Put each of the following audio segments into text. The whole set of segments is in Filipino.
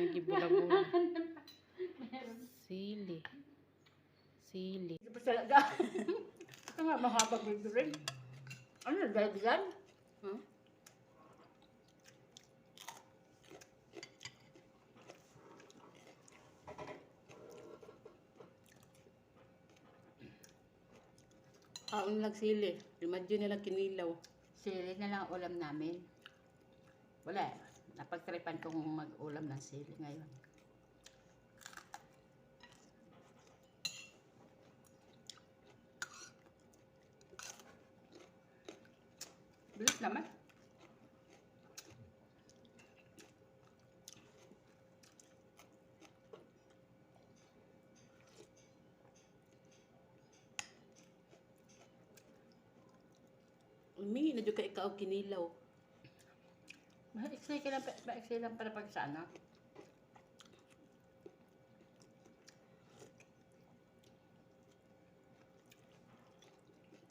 gibula-bula. Sili. Sili. Tapos talaga. Ito nga, mahabang video rin. Ano, nagdagdan? Huh? Kaon lang sili. Imagine nila kinilaw. Sili na lang ang ulam namin. Wala. Napagtripan kong mag-ulam ng sili ngayon. Bilis naman. Umingi na dyan ka ikaw kinilaw. Maiksi lang para pag sa ano.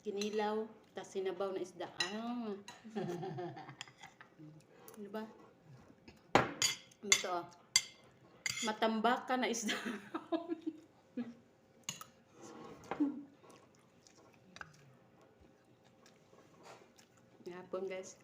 Kinilaw, tas sinabaw na isda. Ah. Ano ba? Ito oh. Matambaka na isda. Hapon guys.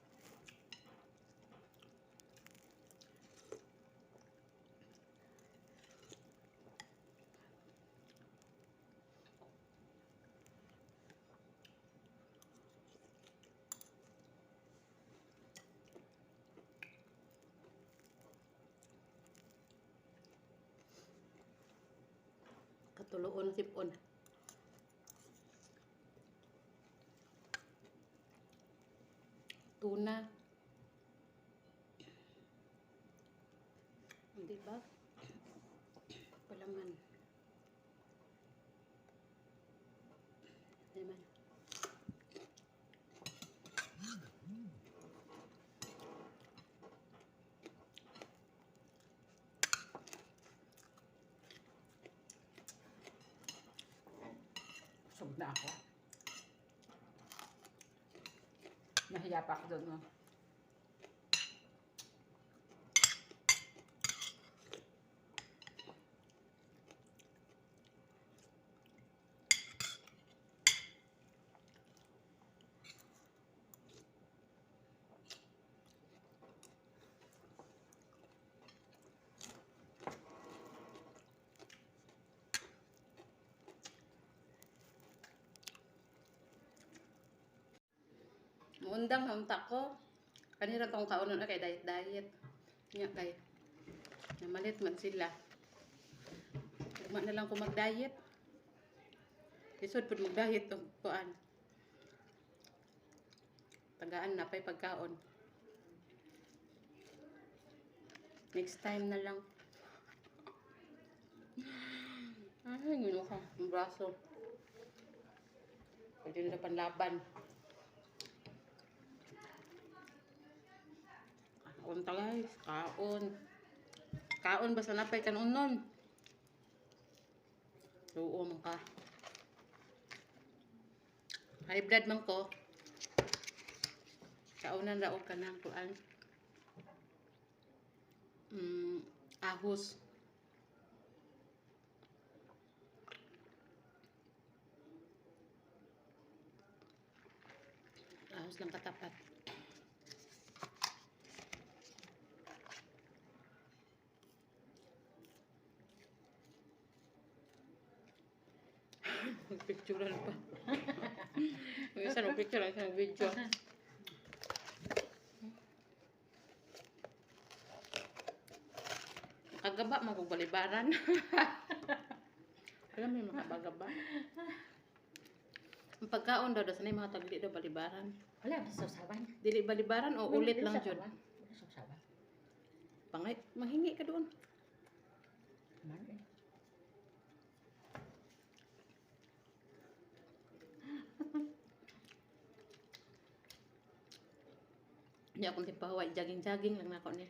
Katuloon sipon. Tuna. Di ba? Palaman. Naman. Busog na ako. Nahiya pa ako doon. No? Muundang naunta ko. Kanira tong kaunon na kay diet. Nya kay namalit man sila. Ugma na lang ko mag-diet. Isod pud mag-diet og kuan. Tagaan na pay pagkaon. Next time na lang. Ay, gino ka. Ang braso. Pwede na panlaban. Kaon ta guys. Kaon. Kaon basta napay kanunon. Oo man ka. High blood man ko. Kaunan raog ka ng kuan. Ahos. Ahos lang katapat. Magpicturean pa. Minsan magpicturean ka ng video. Kagaba, magbalibaran. Alam mo yung makabagaba. Ang pagkaon daw, sanay mga tagli daw balibaran. Wala, sasawan. Dili balibaran o ulit lang dyan? Sasawan. Pangay, manghingi ka doon. Man eh. Hindi akong tipahaway, jogging-jogging lang na ako niya.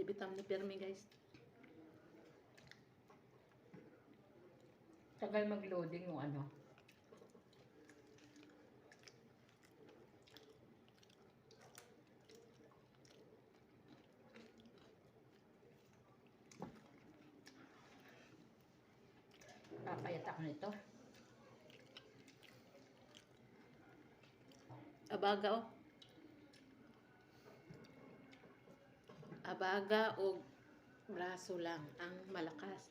bitam ni Permi guys. Tagal mag-loading yung ano. Papayat ako nito. Abaga oh. Abaga o braso lang ang malakas.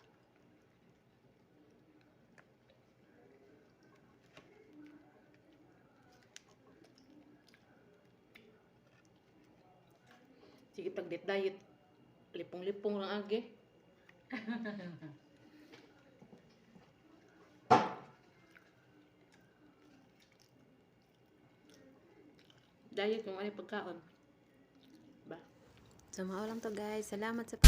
Sige pag diet, lipong-lipong lang agi. Diet yung ano yung pagkaon. Ba? So, mao lang to guys. Salamat sa